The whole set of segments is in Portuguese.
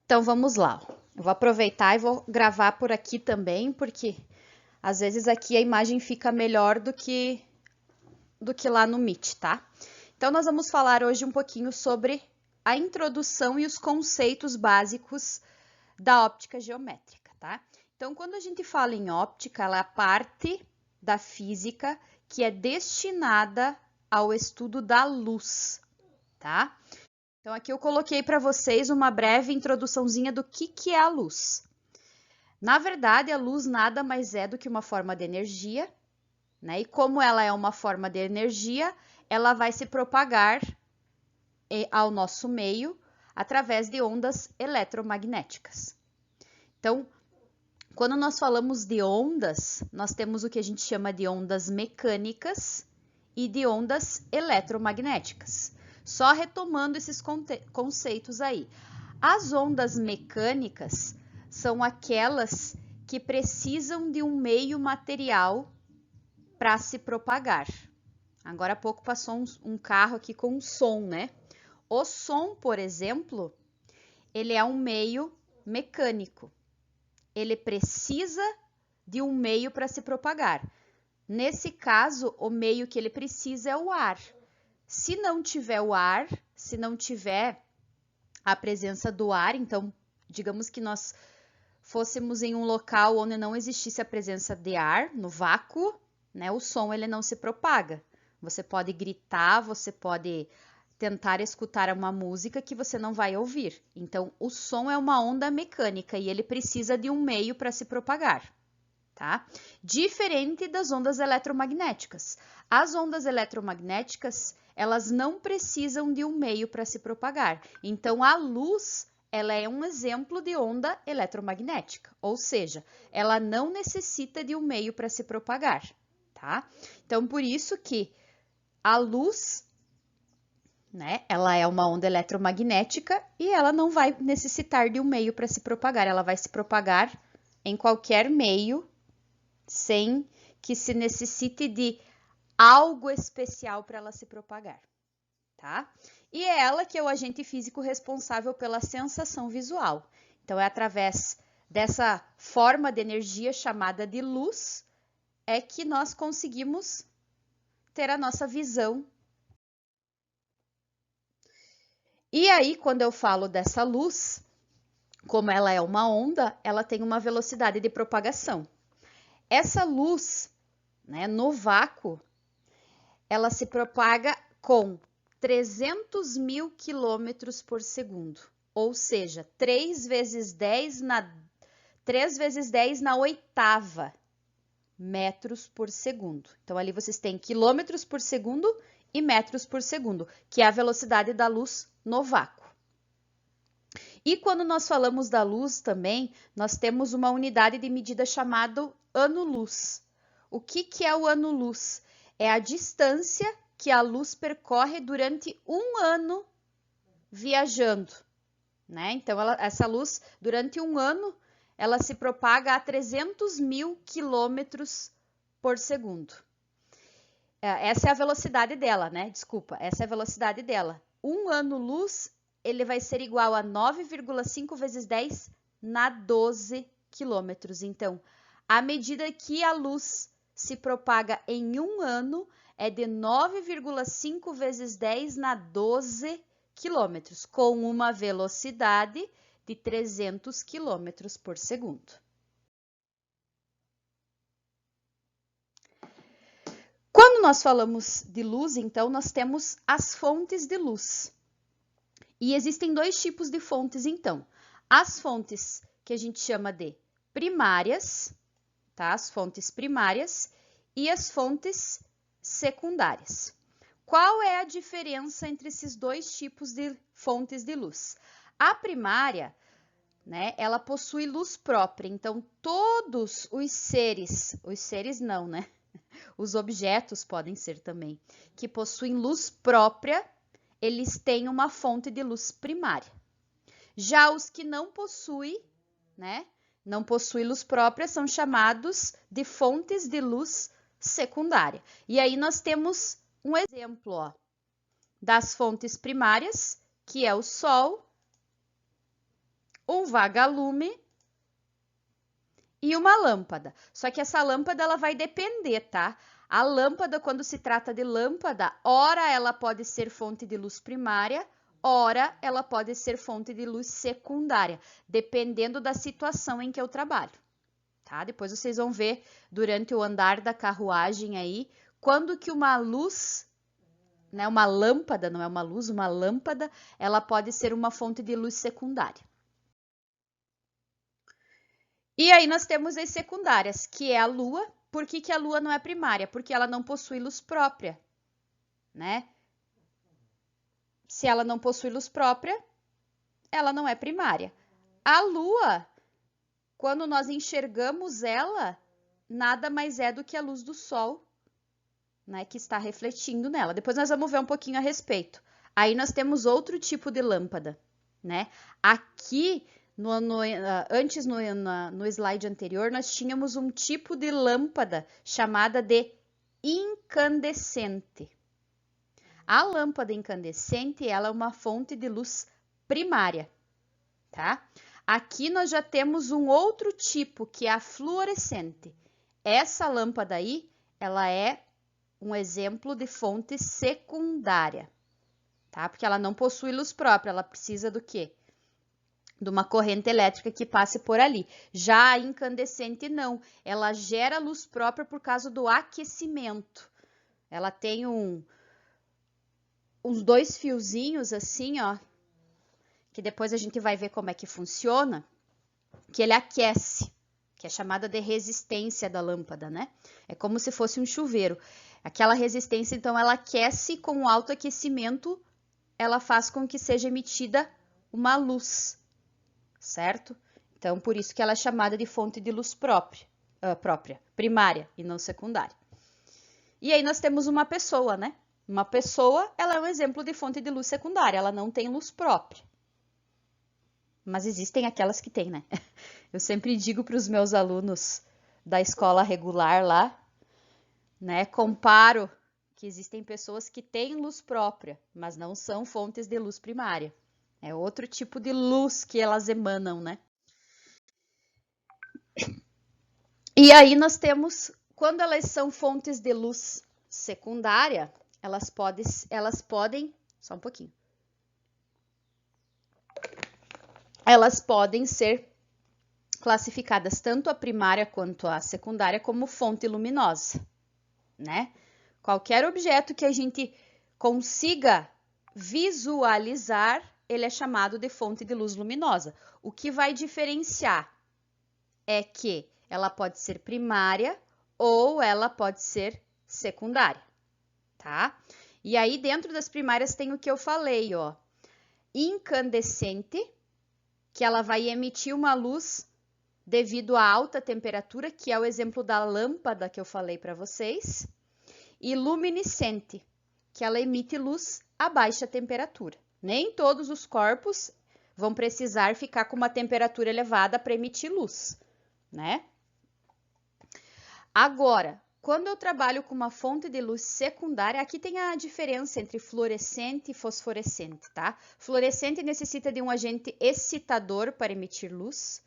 Então vamos lá. Eu vou aproveitar e vou gravar por aqui também, porque às vezes aqui a imagem fica melhor do que lá no Meet, tá? Então nós vamos falar hoje um pouquinho sobre a introdução e os conceitos básicos da óptica geométrica, tá? Então quando a gente fala em óptica, ela é a parte da física que é destinada ao estudo da luz, tá? Então, aqui eu coloquei para vocês uma breve introduçãozinha do que é a luz. Na verdade, a luz nada mais é do que uma forma de energia, né? E como ela é uma forma de energia, ela vai se propagar ao nosso meio através de ondas eletromagnéticas. Então, quando nós falamos de ondas, nós temos o que a gente chama de ondas mecânicas e de ondas eletromagnéticas. Só retomando esses conceitos aí. As ondas mecânicas são aquelas que precisam de um meio material para se propagar. Agora há pouco passou um carro aqui com um som, né? O som, por exemplo, ele é um meio mecânico. Ele precisa de um meio para se propagar. Nesse caso, o meio que ele precisa é o ar. Se não tiver o ar, se não tiver a presença do ar, então, digamos que nós fôssemos em um local onde não existisse a presença de ar, no vácuo, né, o som ele não se propaga. Você pode gritar, você pode tentar escutar uma música que você não vai ouvir. Então, o som é uma onda mecânica e ele precisa de um meio para se propagar. Tá? Diferente das ondas eletromagnéticas. As ondas eletromagnéticas, elas não precisam de um meio para se propagar. Então, a luz, ela é um exemplo de onda eletromagnética, ou seja, ela não necessita de um meio para se propagar, tá? Então, por isso que a luz, né, ela é uma onda eletromagnética e ela não vai necessitar de um meio para se propagar, ela vai se propagar em qualquer meio, sem que se necessite de algo especial para ela se propagar, tá? E é ela que é o agente físico responsável pela sensação visual. Então, é através dessa forma de energia chamada de luz é que nós conseguimos ter a nossa visão. E aí, quando eu falo dessa luz, como ela é uma onda, ela tem uma velocidade de propagação. Essa luz, né, no vácuo, ela se propaga com 300 mil quilômetros por segundo, ou seja, 3 vezes 10 na oitava metros por segundo. Então, ali vocês têm quilômetros por segundo e metros por segundo, que é a velocidade da luz no vácuo. E quando nós falamos da luz também, nós temos uma unidade de medida chamada ano-luz. O que é o ano-luz? É a distância que a luz percorre durante um ano viajando, né? Então, essa luz, durante um ano, ela se propaga a 300 mil quilômetros por segundo. Essa é a velocidade dela, né? Desculpa, essa é a velocidade dela. Um ano-luz, ele vai ser igual a 9,5 vezes 10 na 12 quilômetros. Então, à medida que a luz se propaga em um ano, é de 9,5 vezes 10 na 12 quilômetros, com uma velocidade de 300 quilômetros por segundo. Quando nós falamos de luz, então, nós temos as fontes de luz. E existem dois tipos de fontes, então. As fontes que a gente chama de primárias, tá? As fontes primárias e as fontes secundárias. Qual é a diferença entre esses dois tipos de fontes de luz? A primária, né, ela possui luz própria, então todos os seres não, né? Os objetos podem ser também, que possuem luz própria, eles têm uma fonte de luz primária. Já os que não possuem, né, não possuem luz própria, são chamados de fontes de luz secundária. E aí nós temos um exemplo, ó, das fontes primárias, que é o Sol, um vagalume e uma lâmpada. Só que essa lâmpada ela vai depender, tá? A lâmpada, quando se trata de lâmpada, ora ela pode ser fonte de luz primária, ora ela pode ser fonte de luz secundária, dependendo da situação em que eu trabalho, tá? Depois vocês vão ver durante o andar da carruagem aí, quando que uma luz, né, uma lâmpada, não é uma luz, uma lâmpada, ela pode ser uma fonte de luz secundária. E aí nós temos as secundárias, que é a lua. Por que a lua não é primária? Porque ela não possui luz própria, né? Se ela não possui luz própria, ela não é primária. A lua, quando nós enxergamos ela, nada mais é do que a luz do sol, né, que está refletindo nela. Depois nós vamos ver um pouquinho a respeito. Aí nós temos outro tipo de lâmpada, né? Aqui, antes no slide anterior, nós tínhamos um tipo de lâmpada chamada de incandescente. A lâmpada incandescente, ela é uma fonte de luz primária, tá? Aqui nós já temos um outro tipo, que é a fluorescente. Essa lâmpada aí, ela é um exemplo de fonte secundária, tá? Porque ela não possui luz própria, ela precisa do quê? De uma corrente elétrica que passe por ali. Já a incandescente não, ela gera luz própria por causa do aquecimento. Ela tem uns dois fiozinhos assim, ó, que depois a gente vai ver como é que funciona, que ele aquece, que é chamada de resistência da lâmpada, né? É como se fosse um chuveiro. Aquela resistência, então, ela aquece com o alto aquecimento, ela faz com que seja emitida uma luz, certo? Então, por isso que ela é chamada de fonte de luz própria, primária e não secundária. E aí nós temos uma pessoa, né? Uma pessoa, ela é um exemplo de fonte de luz secundária, ela não tem luz própria. Mas existem aquelas que têm, né? Eu sempre digo para os meus alunos da escola regular lá, né? Comparo que existem pessoas que têm luz própria, mas não são fontes de luz primária. É outro tipo de luz que elas emanam, né? E aí nós temos, quando elas são fontes de luz secundária, elas podem, só um pouquinho. Elas podem ser classificadas tanto a primária quanto a secundária como fonte luminosa, né? Qualquer objeto que a gente consiga visualizar, ele é chamado de fonte de luz luminosa. O que vai diferenciar é que ela pode ser primária ou ela pode ser secundária, tá? E aí, dentro das primárias tem o que eu falei, ó. Incandescente, que ela vai emitir uma luz devido à alta temperatura, que é o exemplo da lâmpada que eu falei para vocês. E luminescente, que ela emite luz a baixa temperatura. Nem todos os corpos vão precisar ficar com uma temperatura elevada para emitir luz, né? Agora, quando eu trabalho com uma fonte de luz secundária, aqui tem a diferença entre fluorescente e fosforescente, tá? Fluorescente necessita de um agente excitador para emitir luz,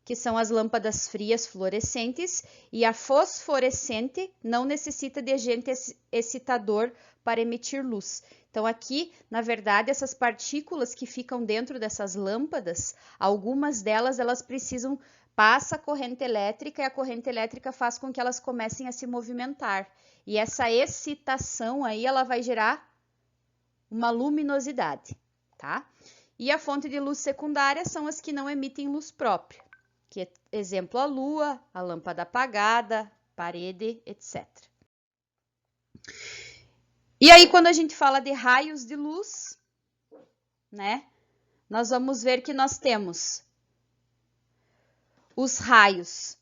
que são as lâmpadas frias fluorescentes, e a fosforescente não necessita de agente excitador para emitir luz. Então, aqui, na verdade, essas partículas que ficam dentro dessas lâmpadas, algumas delas, elas precisam, passa a corrente elétrica e a corrente elétrica faz com que elas comecem a se movimentar. E essa excitação aí, ela vai gerar uma luminosidade, tá? E a fonte de luz secundária são as que não emitem luz própria, que é exemplo a lua, a lâmpada apagada, parede, etc. E aí, quando a gente fala de raios de luz, né, nós vamos ver que nós temos os raios.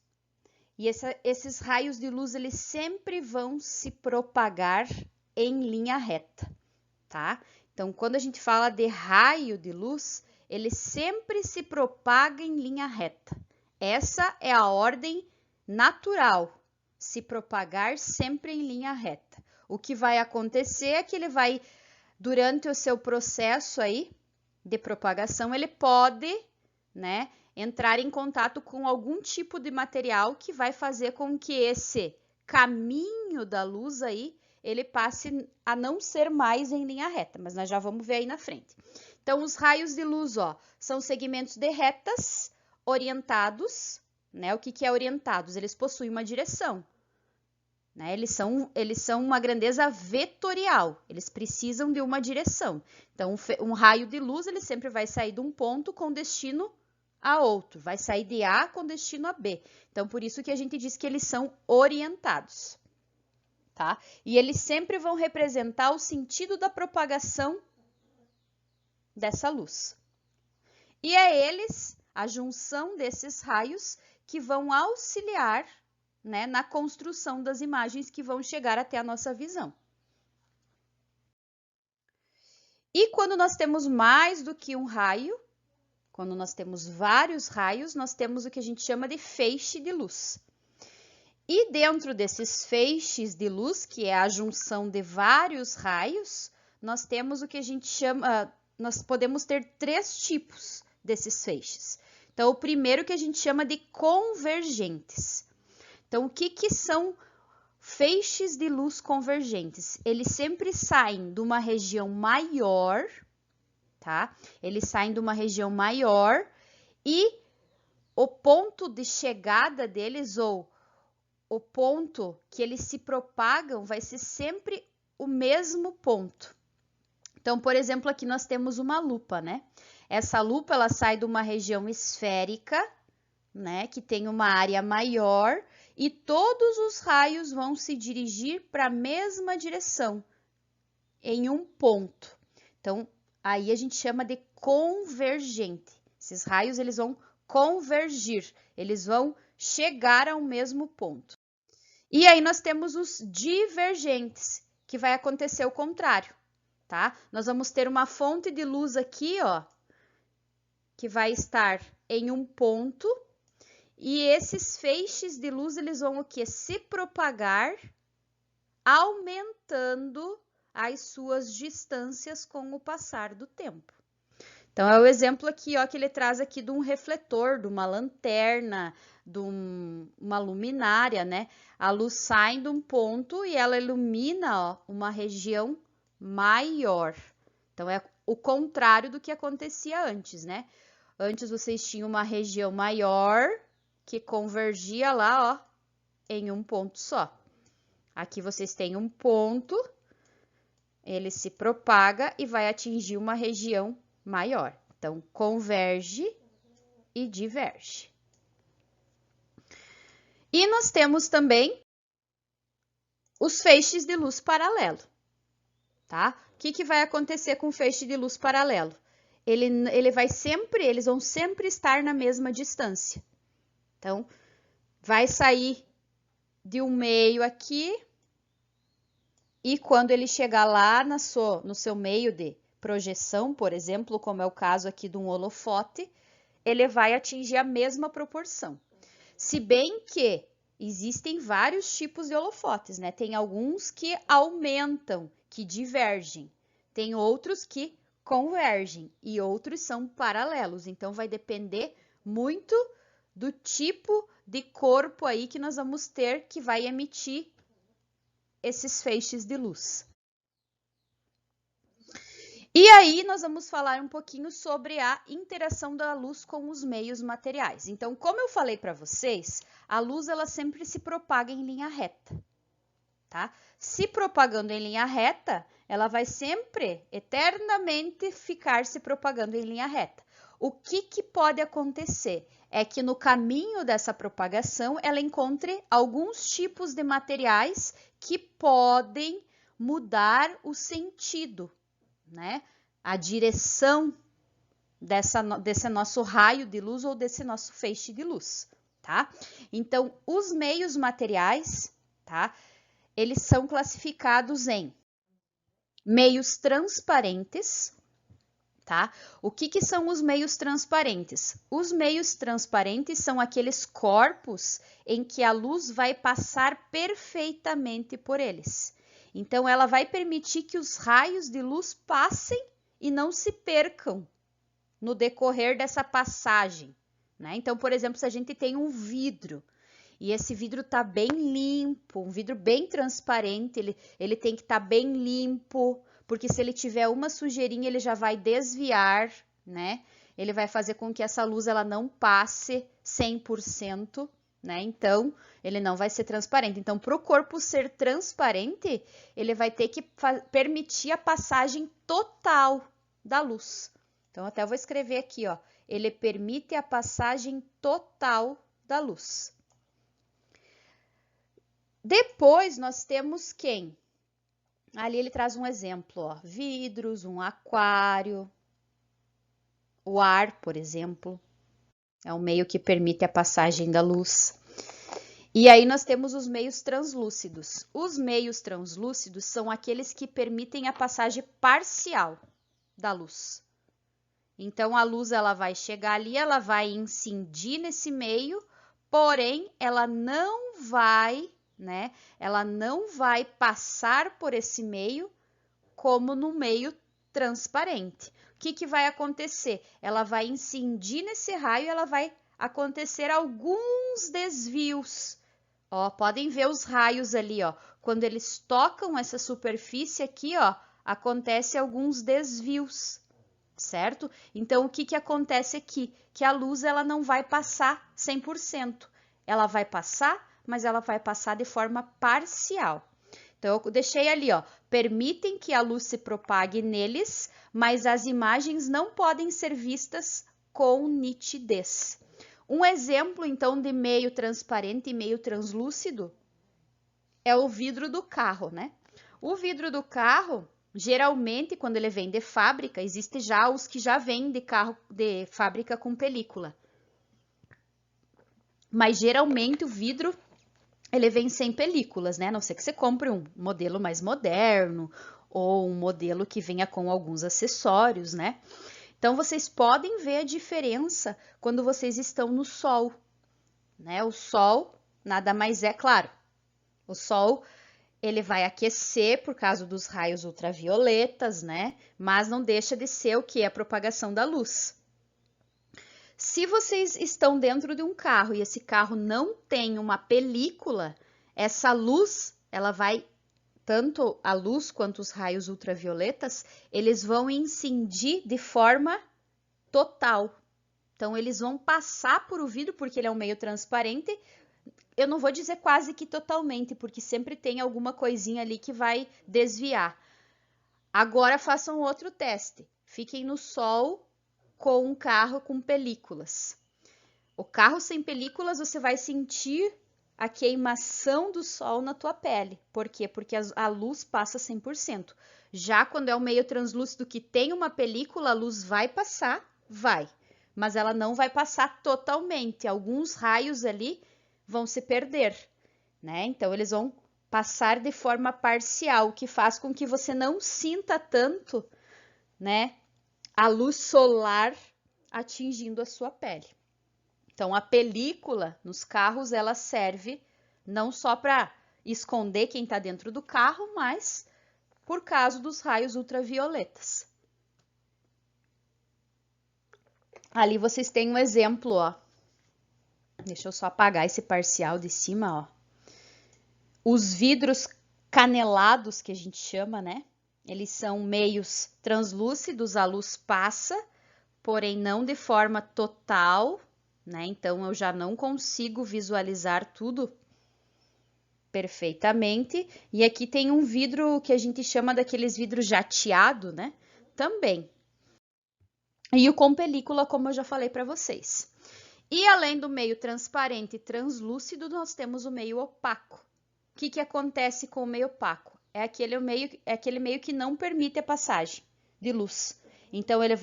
E esses raios de luz, eles sempre vão se propagar em linha reta, tá? Então, quando a gente fala de raio de luz, ele sempre se propaga em linha reta. Essa é a ordem natural, se propagar sempre em linha reta. O que vai acontecer é que ele vai, durante o seu processo aí de propagação, ele pode né, entrar em contato com algum tipo de material que vai fazer com que esse caminho da luz aí, ele passe a não ser mais em linha reta, mas nós já vamos ver aí na frente. Então, os raios de luz, ó, são segmentos de retas orientados, né? O que é orientados? Eles possuem uma direção, né? Eles são uma grandeza vetorial, eles precisam de uma direção. Então, um raio de luz, ele sempre vai sair de um ponto com destino a outro, vai sair de A com destino a B. Então, por isso que a gente diz que eles são orientados, tá? E eles sempre vão representar o sentido da propagação dessa luz. E é eles, a junção desses raios, que vão auxiliar, né, na construção das imagens que vão chegar até a nossa visão. E quando nós temos mais do que um raio, quando nós temos vários raios, nós temos o que a gente chama de feixe de luz. E dentro desses feixes de luz, que é a junção de vários raios, nós temos o que a gente chama, nós podemos ter 3 tipos desses feixes. Então, o primeiro que a gente chama de convergentes. Então, o que são feixes de luz convergentes? Eles sempre saem de uma região maior, tá? Eles saem de uma região maior e o ponto de chegada deles, ou o ponto que eles se propagam, vai ser sempre o mesmo ponto. Então, por exemplo, aqui nós temos uma lupa, né? Essa lupa, ela sai de uma região esférica, né? Que tem uma área maior e todos os raios vão se dirigir para a mesma direção, em um ponto. Então, aí a gente chama de convergente. Esses raios, eles vão convergir, eles vão chegar ao mesmo ponto. E aí nós temos os divergentes, que vai acontecer o contrário, tá? Nós vamos ter uma fonte de luz aqui, ó, que vai estar em um ponto, e esses feixes de luz, eles vão o quê? Se propagar, aumentando as suas distâncias com o passar do tempo. Então, é o exemplo aqui, ó, que ele traz aqui de um refletor, de uma lanterna, de uma luminária, né? A luz sai de um ponto e ela ilumina, ó, uma região maior. Então, é o contrário do que acontecia antes, né? Antes vocês tinham uma região maior que convergia lá, ó, em um ponto só. Aqui vocês têm um ponto, ele se propaga e vai atingir uma região maior. Então, converge e diverge. E nós temos também os feixes de luz paralelo, tá? O que vai acontecer com o feixe de luz paralelo? Eles vão sempre estar na mesma distância. Então, vai sair de um meio aqui e quando ele chegar lá no seu meio de projeção, por exemplo, como é o caso aqui de um holofote, ele vai atingir a mesma proporção. Se bem que existem vários tipos de holofotes, né? Tem alguns que aumentam, que divergem. Tem outros que convergem e outros são paralelos. Então, vai depender muito do tipo de corpo aí que nós vamos ter que vai emitir esses feixes de luz. E aí, nós vamos falar um pouquinho sobre a interação da luz com os meios materiais. Então, como eu falei para vocês, a luz ela sempre se propaga em linha reta, tá? Se propagando em linha reta, ela vai sempre, eternamente, ficar se propagando em linha reta. O que pode acontecer? É que no caminho dessa propagação, ela encontre alguns tipos de materiais que podem mudar o sentido, né? A direção desse nosso raio de luz ou desse nosso feixe de luz, tá? Então, os meios materiais, tá? Eles são classificados em meios transparentes, tá? O que são os meios transparentes? Os meios transparentes são aqueles corpos em que a luz vai passar perfeitamente por eles. Então, ela vai permitir que os raios de luz passem e não se percam no decorrer dessa passagem, né? Então, por exemplo, se a gente tem um vidro e esse vidro tá bem limpo, um vidro bem transparente, ele tem que estar bem limpo, porque se ele tiver uma sujeirinha, ele já vai desviar, né? Ele vai fazer com que essa luz ela não passe 100%, né? Então, ele não vai ser transparente. Então, para o corpo ser transparente, ele vai ter que permitir a passagem total da luz. Então, até eu vou escrever aqui, ó. Ele permite a passagem total da luz. Depois, nós temos quem? Ali ele traz um exemplo, ó. Vidros, um aquário, o ar, por exemplo. É um meio que permite a passagem da luz. E aí nós temos os meios translúcidos. Os meios translúcidos são aqueles que permitem a passagem parcial da luz. Então, a luz ela vai chegar ali, ela vai incidir nesse meio, porém, ela não vai, né? Ela não vai passar por esse meio como no meio transparente. O que vai acontecer? Ela vai incidir nesse raio e ela vai acontecer alguns desvios. Ó, podem ver os raios ali, ó. Quando eles tocam essa superfície aqui, ó, acontece alguns desvios, certo? Então, o que acontece aqui? Que a luz ela não vai passar 100%. Ela vai passar, mas ela vai passar de forma parcial. Então, eu deixei ali, ó, permitem que a luz se propague neles, mas as imagens não podem ser vistas com nitidez. Um exemplo, então, de meio transparente e meio translúcido é o vidro do carro, né? O vidro do carro, geralmente, quando ele vem de fábrica, existe já os que já vêm de carro de fábrica com película. Mas, geralmente, o vidro ele vem sem películas, né? A não ser que você compre um modelo mais moderno ou um modelo que venha com alguns acessórios, né? Então, vocês podem ver a diferença quando vocês estão no sol, né? O sol nada mais é, claro, o sol ele vai aquecer por causa dos raios ultravioletas, né? Mas não deixa de ser o que? A propagação da luz. Se vocês estão dentro de um carro e esse carro não tem uma película, essa luz, ela vai, tanto a luz quanto os raios ultravioletas, eles vão incidir de forma total. Então, eles vão passar por o vidro, porque ele é um meio transparente. Eu não vou dizer quase que totalmente, porque sempre tem alguma coisinha ali que vai desviar. Agora, façam outro teste. Fiquem no sol com um carro com películas. O carro sem películas, você vai sentir a queimação do sol na tua pele. Por quê? Porque a luz passa 100%. Já quando é um meio translúcido que tem uma película, a luz vai passar, vai. Mas ela não vai passar totalmente. Alguns raios ali vão se perder, né? Então, eles vão passar de forma parcial, o que faz com que você não sinta tanto, né, a luz solar atingindo a sua pele. Então, a película nos carros, ela serve não só para esconder quem está dentro do carro, mas por causa dos raios ultravioletas. Ali vocês têm um exemplo, ó. Deixa eu só apagar esse parcial de cima, ó. Os vidros canelados, que a gente chama, né? Eles são meios translúcidos, a luz passa, porém não de forma total, né? Então, eu já não consigo visualizar tudo perfeitamente. E aqui tem um vidro que a gente chama daqueles vidros jateado, né? Também. E o com película, como eu já falei para vocês. E além do meio transparente e translúcido, nós temos o meio opaco. O que acontece com o meio opaco? É aquele meio que não permite a passagem de luz. Então, ele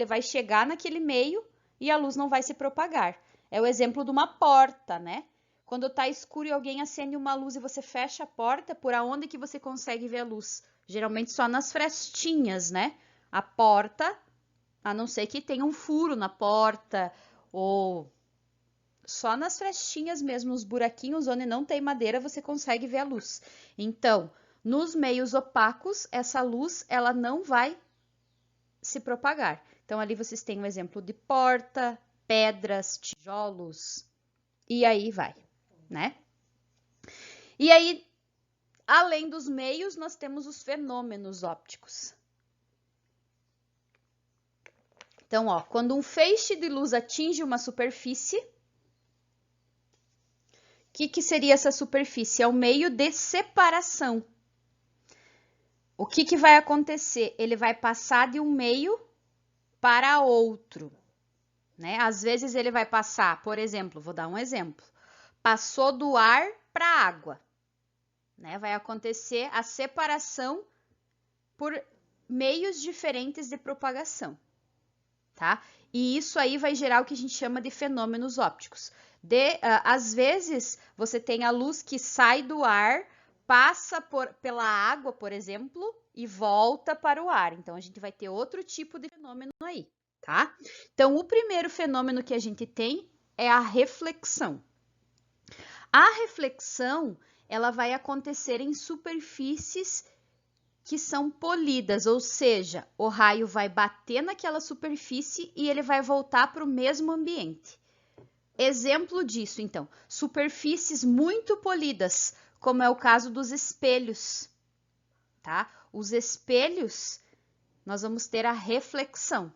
vai chegar naquele meio e a luz não vai se propagar. É o exemplo de uma porta, né? Quando tá escuro e alguém acende uma luz e você fecha a porta, por aonde que você consegue ver a luz? Geralmente só nas frestinhas, né? A porta, a não ser que tenha um furo na porta ou só nas frestinhas mesmo, nos buraquinhos onde não tem madeira, você consegue ver a luz. Então, nos meios opacos, essa luz ela não vai se propagar. Então, ali vocês têm um exemplo de porta, pedras, tijolos, e aí vai, né? E aí, além dos meios, nós temos os fenômenos ópticos. Então, ó, quando um feixe de luz atinge uma superfície, o que seria essa superfície? É o meio de separação. O que vai acontecer? Ele vai passar de um meio para outro, né? Às vezes ele vai passar, por exemplo, vou dar um exemplo, passou do ar para a água, né? Vai acontecer a separação por meios diferentes de propagação, tá? E isso aí vai gerar o que a gente chama de fenômenos ópticos. Às vezes, você tem a luz que sai do ar, passa pela água, por exemplo, e volta para o ar. Então, a gente vai ter outro tipo de fenômeno aí, tá? Então, o primeiro fenômeno que a gente tem é a reflexão. A reflexão, ela vai acontecer em superfícies que são polidas, ou seja, o raio vai bater naquela superfície e ele vai voltar para o mesmo ambiente. Exemplo disso, então, superfícies muito polidas, como é o caso dos espelhos, tá? Os espelhos, nós vamos ter a reflexão.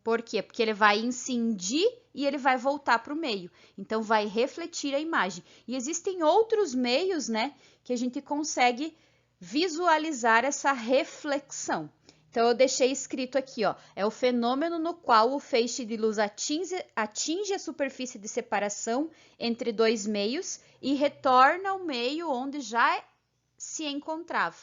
Por quê? Porque ele vai incidir e ele vai voltar para o meio. Então, vai refletir a imagem. E existem outros meios, né, que a gente consegue visualizar essa reflexão. Então, eu deixei escrito aqui, ó, é o fenômeno no qual o feixe de luz atinge a superfície de separação entre dois meios e retorna ao meio onde já se encontrava.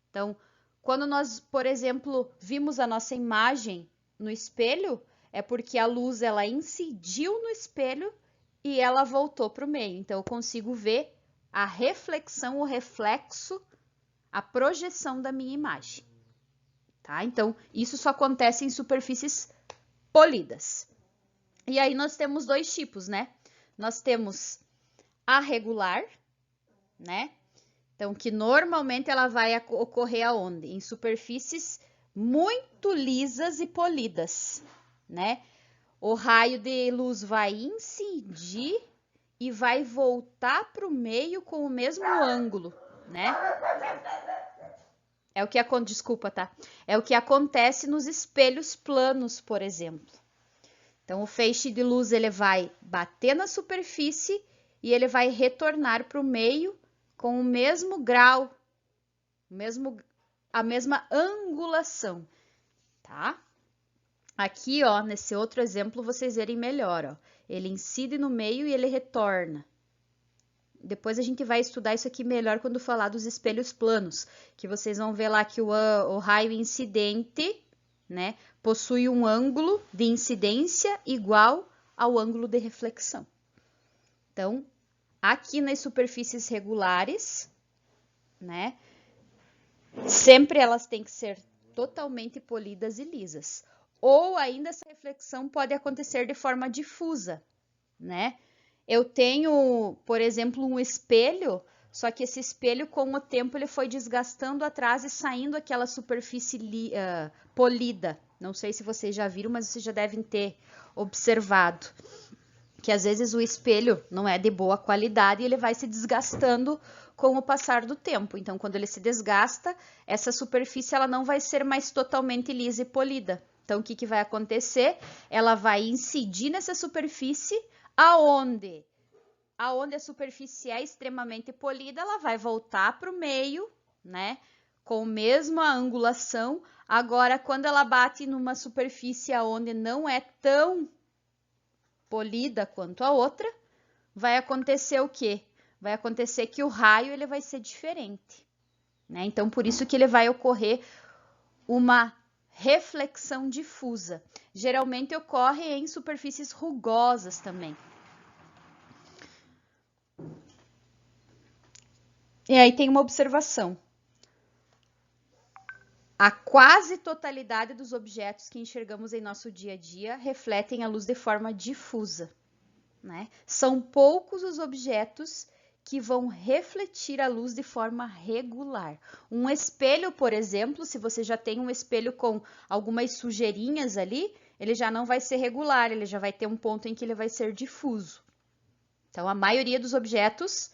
Então, quando nós, por exemplo, vimos a nossa imagem no espelho, é porque a luz ela incidiu no espelho e ela voltou para o meio. Então, eu consigo ver a reflexão, o reflexo, a projeção da minha imagem. Tá? Então, isso só acontece em superfícies polidas. E aí nós temos dois tipos, né? Nós temos a regular, né? Então, que normalmente ela vai ocorrer aonde? Em superfícies muito lisas e polidas, né? O raio de luz vai incidir e vai voltar para o meio com o mesmo ângulo, né? Desculpa, tá? É o que acontece nos espelhos planos, por exemplo. Então, o feixe de luz ele vai bater na superfície e ele vai retornar para o meio com o mesmo grau, a mesma angulação, tá? Aqui, ó, nesse outro exemplo, vocês verem melhor, ó. Ele incide no meio e ele retorna. Depois a gente vai estudar isso aqui melhor quando falar dos espelhos planos, que vocês vão ver lá que o raio incidente, né, possui um ângulo de incidência igual ao ângulo de reflexão. Então, aqui nas superfícies regulares, né, sempre elas têm que ser totalmente polidas e lisas. Ou ainda essa reflexão pode acontecer de forma difusa, né? Eu tenho, por exemplo, um espelho, só que esse espelho, com o tempo, ele foi desgastando atrás e saindo aquela superfície polida. Não sei se vocês já viram, mas vocês já devem ter observado que às vezes o espelho não é de boa qualidade e ele vai se desgastando com o passar do tempo. Então, quando ele se desgasta, essa superfície ela não vai ser mais totalmente lisa e polida. Então, o que vai acontecer? Ela vai incidir nessa superfície. Aonde a superfície é extremamente polida, ela vai voltar para o meio, né? Com a mesma angulação. Agora, quando ela bate numa superfície onde não é tão polida quanto a outra, vai acontecer o quê? Vai acontecer que o raio ele vai ser diferente, né? Então, por isso que ele vai ocorrer uma reflexão difusa. Geralmente ocorre em superfícies rugosas também. E aí tem uma observação. A quase totalidade dos objetos que enxergamos em nosso dia a dia refletem a luz de forma difusa, né? São poucos os objetos que vão refletir a luz de forma regular. Um espelho, por exemplo, se você já tem um espelho com algumas sujeirinhas ali, ele já não vai ser regular, ele já vai ter um ponto em que ele vai ser difuso. Então, a maioria dos objetos,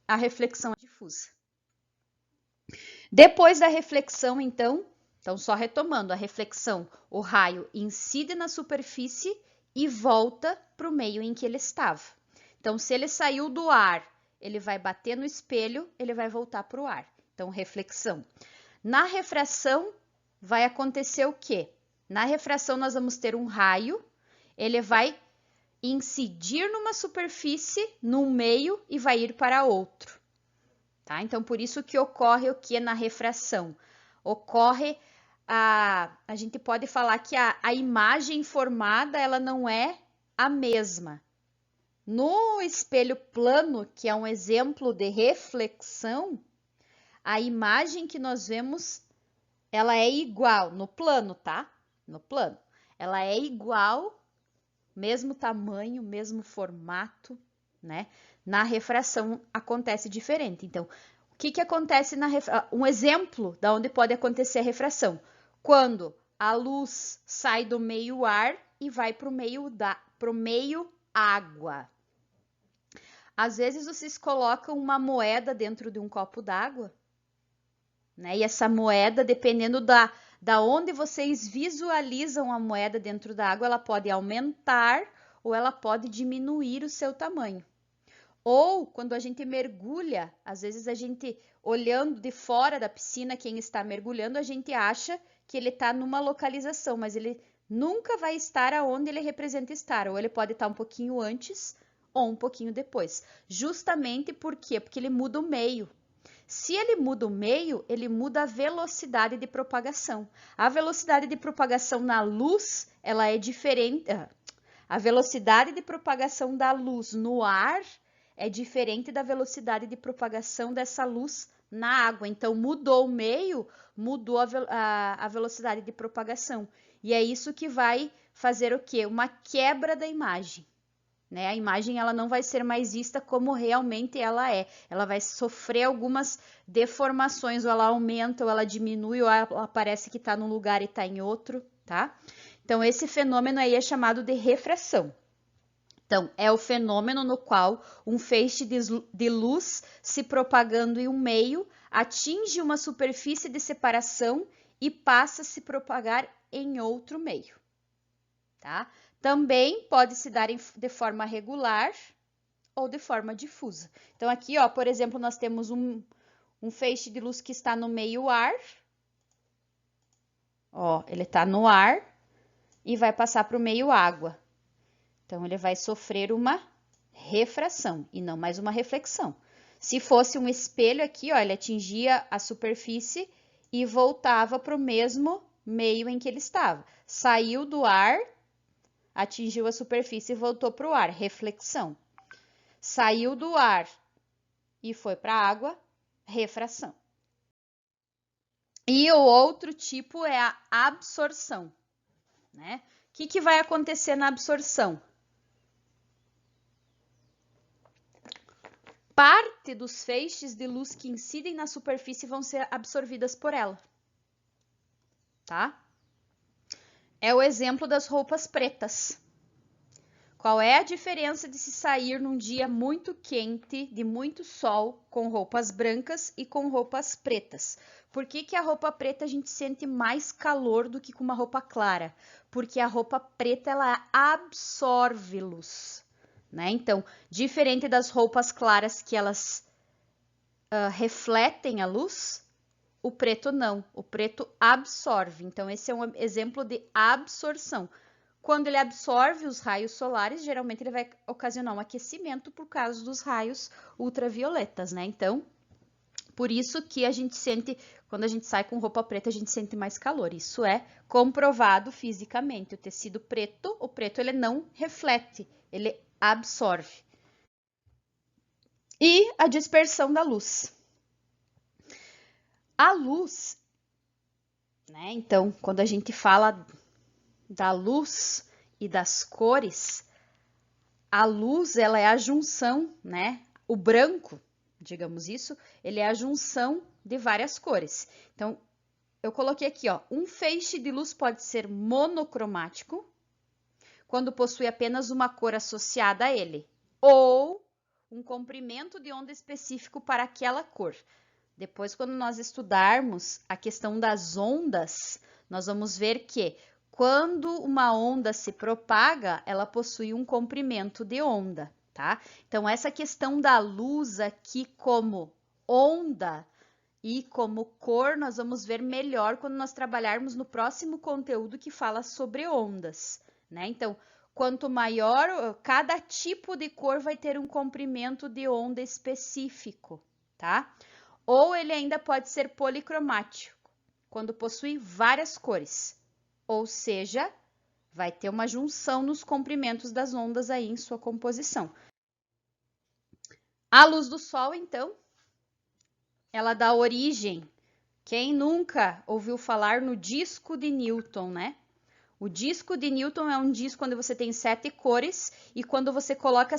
a reflexão é difusa. Depois da reflexão, então só retomando, a reflexão, o raio incide na superfície e volta para o meio em que ele estava. Então, se ele saiu do ar, ele vai bater no espelho, ele vai voltar para o ar. Então, reflexão. Na refração, vai acontecer o quê? Na refração, nós vamos ter um raio, ele vai incidir numa superfície, num meio, e vai ir para outro. Tá? Então, por isso que ocorre o que na refração? Ocorre, a gente pode falar que a imagem formada, ela não é a mesma. No espelho plano, que é um exemplo de reflexão, a imagem que nós vemos, ela é igual, no plano, tá? No plano. Ela é igual, mesmo tamanho, mesmo formato, né? Na refração acontece diferente. Então, o que acontece na refração? Um exemplo de onde pode acontecer a refração. Quando a luz sai do meio ar e vai para o meio água. Às vezes vocês colocam uma moeda dentro de um copo d'água, né? E essa moeda, dependendo da onde vocês visualizam a moeda dentro da água, ela pode aumentar ou ela pode diminuir o seu tamanho. Ou quando a gente mergulha, às vezes a gente, olhando de fora da piscina, quem está mergulhando, a gente acha que ele está numa localização, mas ele nunca vai estar aonde ele representa estar, ou ele pode estar um pouquinho antes ou um pouquinho depois. Justamente por quê? Porque ele muda o meio. Se ele muda o meio, ele muda a velocidade de propagação. A velocidade de propagação na luz, ela é diferente. A velocidade de propagação da luz no ar é diferente da velocidade de propagação dessa luz na água. Então, mudou o meio, mudou a velocidade de propagação. E é isso que vai fazer o quê? Uma quebra da imagem. Né? A imagem ela não vai ser mais vista como realmente ela é. Ela vai sofrer algumas deformações, ou ela aumenta, ou ela diminui, ou ela parece que está num lugar e está em outro, tá? Então, esse fenômeno aí é chamado de refração. Então, é o fenômeno no qual um feixe de luz se propagando em um meio atinge uma superfície de separação e passa a se propagar em outro meio, tá? Também pode se dar de forma regular ou de forma difusa. Então, aqui, ó, por exemplo, nós temos um feixe de luz que está no meio ar. Ó, ele está no ar e vai passar para o meio água. Então, ele vai sofrer uma refração e não mais uma reflexão. Se fosse um espelho aqui, ó, ele atingia a superfície e voltava para o mesmo meio em que ele estava. Saiu do ar, atingiu a superfície e voltou para o ar, reflexão. Saiu do ar e foi para a água, refração. E o outro tipo é a absorção, né? O que vai acontecer na absorção? Parte dos feixes de luz que incidem na superfície vão ser absorvidas por ela, tá? É o exemplo das roupas pretas. Qual é a diferença de se sair num dia muito quente, de muito sol, com roupas brancas e com roupas pretas? Por que a roupa preta a gente sente mais calor do que com uma roupa clara? Porque a roupa preta ela absorve luz. Né? Então, diferente das roupas claras que elas refletem a luz, o preto não, o preto absorve. Então, esse é um exemplo de absorção. Quando ele absorve os raios solares, geralmente ele vai ocasionar um aquecimento por causa dos raios ultravioletas, né? Então, por isso que a gente sente, quando a gente sai com roupa preta, a gente sente mais calor. Isso é comprovado fisicamente. O tecido preto, o preto ele não reflete, ele absorve. E a dispersão da luz. A luz, né? Então, quando a gente fala da luz e das cores, a luz ela é a junção, né? o branco, digamos isso, ele é a junção de várias cores. Então, eu coloquei aqui, ó, um feixe de luz pode ser monocromático, quando possui apenas uma cor associada a ele, ou um comprimento de onda específico para aquela cor. Depois, quando nós estudarmos a questão das ondas, nós vamos ver que quando uma onda se propaga, ela possui um comprimento de onda, tá? Então, essa questão da luz aqui como onda e como cor, nós vamos ver melhor quando nós trabalharmos no próximo conteúdo que fala sobre ondas, né? Então, quanto maior, cada tipo de cor vai ter um comprimento de onda específico, tá? Ou ele ainda pode ser policromático, quando possui várias cores, ou seja, vai ter uma junção nos comprimentos das ondas aí em sua composição. A luz do sol, então, ela dá origem. Quem nunca ouviu falar no disco de Newton, né? O disco de Newton é um disco onde você tem 7 cores e quando você coloca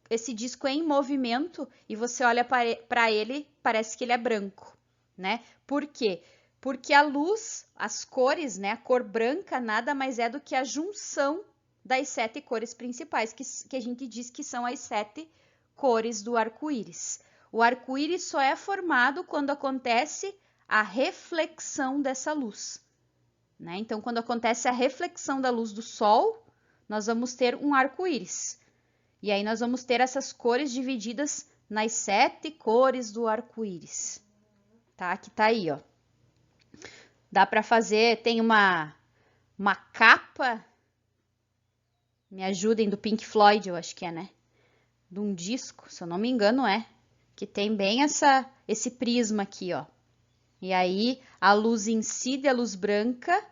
esse disco em movimento e você olha para ele, parece que ele é branco, né? Por quê? Porque a luz, as cores, né? A cor branca nada mais é do que a junção das 7 cores principais, que a gente diz que são as 7 cores do arco-íris. O arco-íris só é formado quando acontece a reflexão dessa luz. Né? Então, quando acontece a reflexão da luz do sol, nós vamos ter um arco-íris. E aí nós vamos ter essas cores divididas nas 7 cores do arco-íris. Tá? Que tá aí, ó. Dá para fazer, tem uma capa, me ajudem, do Pink Floyd, eu acho que é, né? De um disco, se eu não me engano é, que tem bem esse prisma aqui, ó. E aí a luz incide, a luz branca,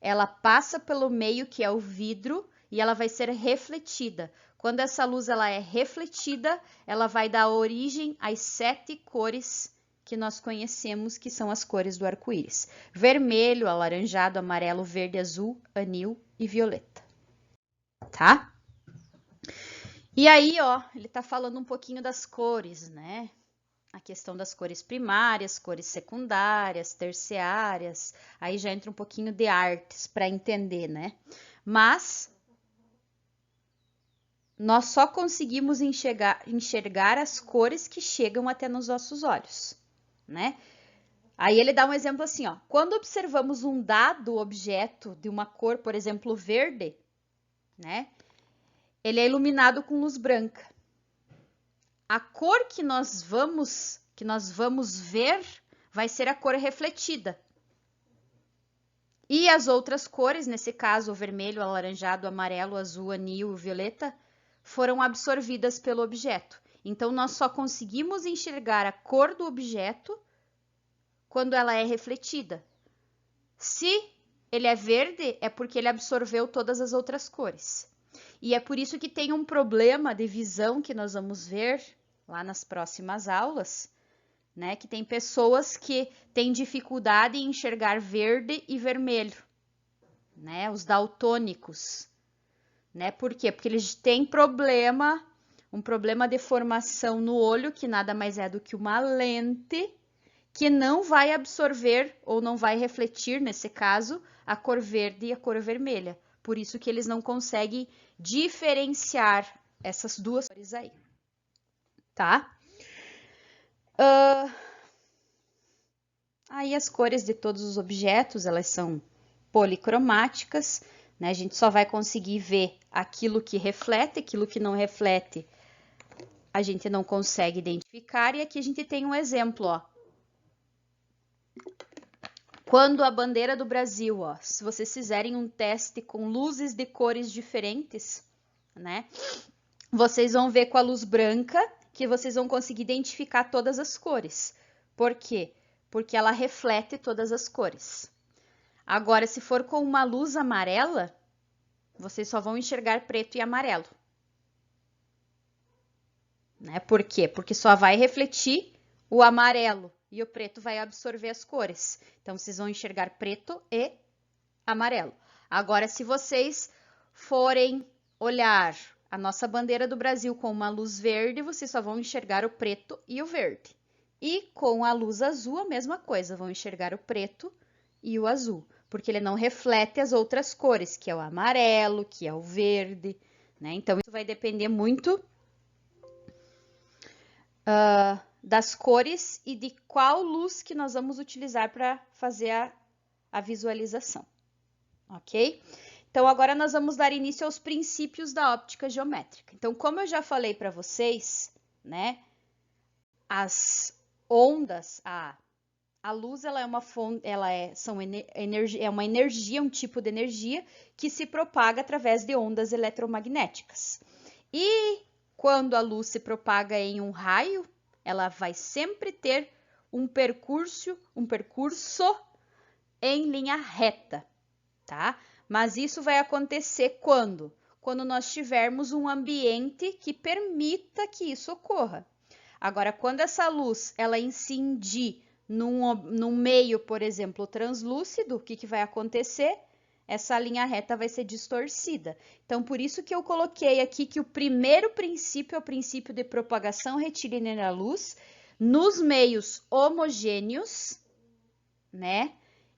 ela passa pelo meio, que é o vidro, e ela vai ser refletida. Quando essa luz ela é refletida, ela vai dar origem às 7 cores que nós conhecemos, que são as cores do arco-íris: vermelho, alaranjado, amarelo, verde, azul, anil e violeta. Tá? E aí, ó, ele tá falando um pouquinho das cores, né? A questão das cores primárias, cores secundárias, terciárias, aí já entra um pouquinho de artes para entender, né? Mas nós só conseguimos enxergar as cores que chegam até nos nossos olhos, né? Aí ele dá um exemplo assim, ó. Quando observamos um dado objeto de uma cor, por exemplo, verde, né? Ele é iluminado com luz branca. A cor que nós vamos ver vai ser a cor refletida. E as outras cores, nesse caso o vermelho, o alaranjado, o amarelo, o azul, o anil, o violeta, foram absorvidas pelo objeto. Então nós só conseguimos enxergar a cor do objeto quando ela é refletida. Se ele é verde, é porque ele absorveu todas as outras cores. E é por isso que tem um problema de visão que nós vamos ver lá nas próximas aulas, né? Que tem pessoas que têm dificuldade em enxergar verde e vermelho, né? Os daltônicos, né? Por quê? Porque eles têm um problema de formação no olho, que nada mais é do que uma lente que não vai absorver ou não vai refletir, nesse caso, a cor verde e a cor vermelha. Por isso que eles não conseguem diferenciar essas duas cores aí, tá? Aí as cores de todos os objetos, elas são policromáticas, né? A gente só vai conseguir ver aquilo que reflete, aquilo que não reflete, a gente não consegue identificar. E aqui a gente tem um exemplo, ó. Quando a bandeira do Brasil, ó, se vocês fizerem um teste com luzes de cores diferentes, né? Vocês vão ver com a luz branca que vocês vão conseguir identificar todas as cores. Por quê? Porque ela reflete todas as cores. Agora, se for com uma luz amarela, vocês só vão enxergar preto e amarelo. Né? Por quê? Porque só vai refletir o amarelo e o preto vai absorver as cores. Então, vocês vão enxergar preto e amarelo. Agora, se vocês forem olhar a nossa bandeira do Brasil com uma luz verde, vocês só vão enxergar o preto e o verde. E com a luz azul, a mesma coisa, vão enxergar o preto e o azul, porque ele não reflete as outras cores, que é o amarelo, que é o verde, né? Então, isso vai depender muito das cores e de qual luz que nós vamos utilizar para fazer a visualização, ok? Então, agora nós vamos dar início aos princípios da óptica geométrica. Então, como eu já falei para vocês, né, as ondas, a luz ela é uma fonte, é uma energia, um tipo de energia que se propaga através de ondas eletromagnéticas. E quando a luz se propaga em um raio, ela vai sempre ter um percurso em linha reta, tá? Mas isso vai acontecer quando? Quando nós tivermos um ambiente que permita que isso ocorra. Agora, quando essa luz ela incidir num meio, por exemplo, translúcido, o que vai acontecer? Essa linha reta vai ser distorcida. Então, por isso que eu coloquei aqui que o primeiro princípio é o princípio de propagação retilínea da luz nos meios homogêneos, né,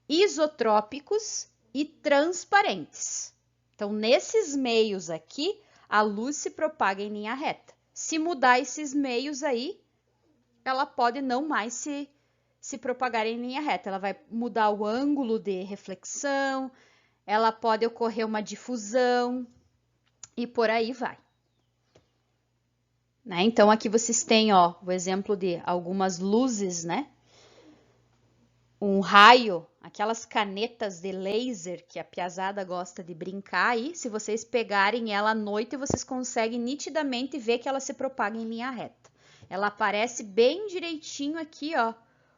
isotrópicos e transparentes. Então, nesses meios aqui, a luz se propaga em linha reta. Se mudar esses meios aí, ela pode não mais se propagar em linha reta. Ela vai mudar o ângulo de reflexão, ela pode ocorrer uma difusão e por aí vai. Né? Então, aqui vocês têm ó, o exemplo de algumas luzes, né? Um raio, aquelas canetas de laser que a piazada gosta de brincar aí, se vocês pegarem ela à noite, vocês conseguem nitidamente ver que ela se propaga em linha reta. Ela aparece bem direitinho aqui, ó,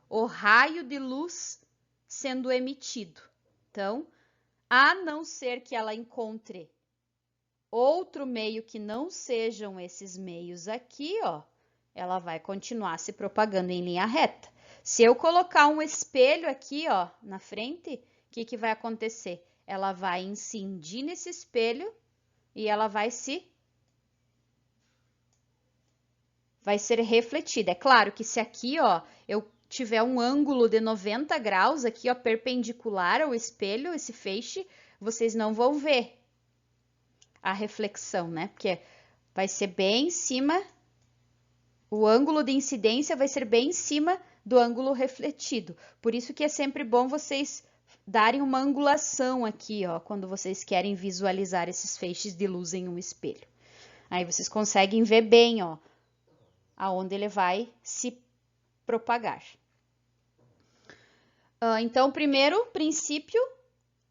o raio de luz sendo emitido. Então, a não ser que ela encontre outro meio que não sejam esses meios aqui, ó, ela vai continuar se propagando em linha reta. Se eu colocar um espelho aqui, ó, na frente, o que vai acontecer? Ela vai incidir nesse espelho e ela vai ser refletida. É claro que se aqui, ó, eu tiver um ângulo de 90 graus aqui, ó, perpendicular ao espelho, esse feixe, vocês não vão ver a reflexão, né? Porque vai ser bem em cima, o ângulo de incidência vai ser bem em cima do ângulo refletido. Por isso que é sempre bom vocês darem uma angulação aqui, ó, quando vocês querem visualizar esses feixes de luz em um espelho. Aí vocês conseguem ver bem, ó, aonde ele vai se propagar. Então, o primeiro princípio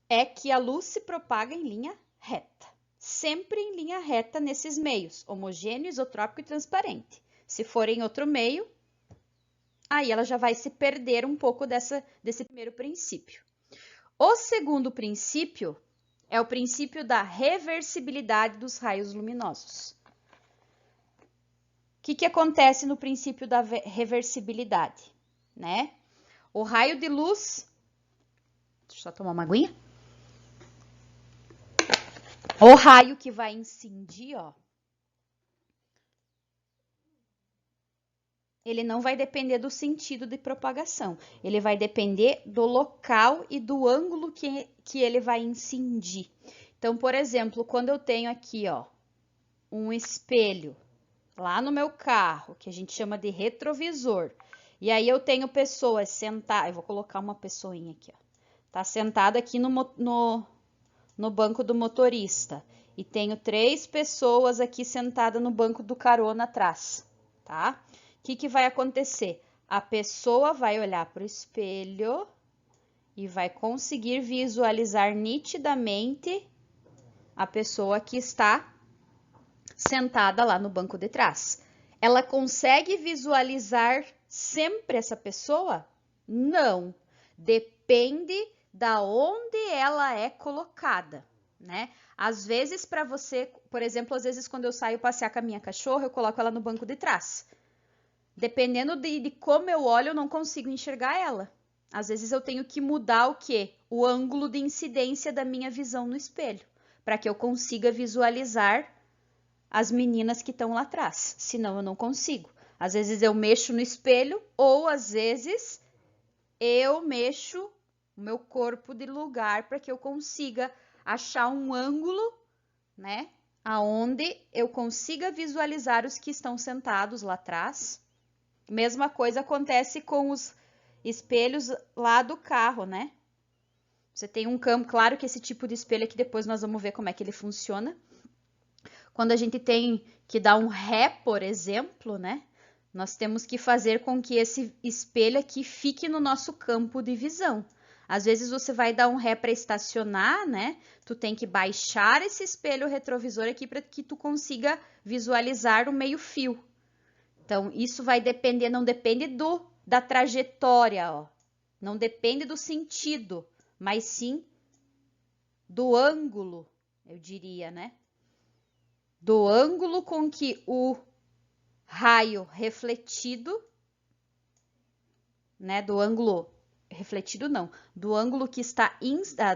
é que a luz se propaga em linha reta. Sempre em linha reta nesses meios, homogêneo, isotrópico e transparente. Se for em outro meio, aí ela já vai se perder um pouco desse primeiro princípio. O segundo princípio é o princípio da reversibilidade dos raios luminosos. O que acontece no princípio da reversibilidade, né? O raio de luz... Deixa eu só tomar uma aguinha. O raio que vai incidir, ó, ele não vai depender do sentido de propagação. Ele vai depender do local e do ângulo que ele vai incidir. Então, por exemplo, quando eu tenho aqui, ó, um espelho lá no meu carro, que a gente chama de retrovisor, e aí eu tenho pessoas sentadas, eu vou colocar uma pessoinha aqui, ó, tá sentada aqui no banco do motorista, e tenho 3 pessoas aqui sentadas no banco do carona atrás, tá? O que vai acontecer? A pessoa vai olhar para o espelho e vai conseguir visualizar nitidamente a pessoa que está sentada lá no banco de trás. Ela consegue visualizar sempre essa pessoa? Não. Depende da onde ela é colocada, né? Às vezes para você, por exemplo, às vezes quando eu saio passear com a minha cachorra, eu coloco ela no banco de trás. Dependendo de como eu olho, eu não consigo enxergar ela. Às vezes eu tenho que mudar o quê? O ângulo de incidência da minha visão no espelho, para que eu consiga visualizar as meninas que estão lá atrás, senão eu não consigo. Às vezes eu mexo no espelho ou às vezes eu mexo o meu corpo de lugar para que eu consiga achar um ângulo, né, aonde eu consiga visualizar os que estão sentados lá atrás. Mesma coisa acontece com os espelhos lá do carro, né? Você tem um campo, claro que esse tipo de espelho aqui depois nós vamos ver como é que ele funciona. Quando a gente tem que dar um ré, por exemplo, né? Nós temos que fazer com que esse espelho aqui fique no nosso campo de visão. Às vezes você vai dar um ré para estacionar, né? Tu tem que baixar esse espelho retrovisor aqui para que tu consiga visualizar o meio-fio. Então, isso vai depender, não depende da trajetória, ó. Não depende do sentido, mas sim do ângulo, eu diria, né? Do ângulo com que o raio refletido, né? Do ângulo refletido não, do ângulo que está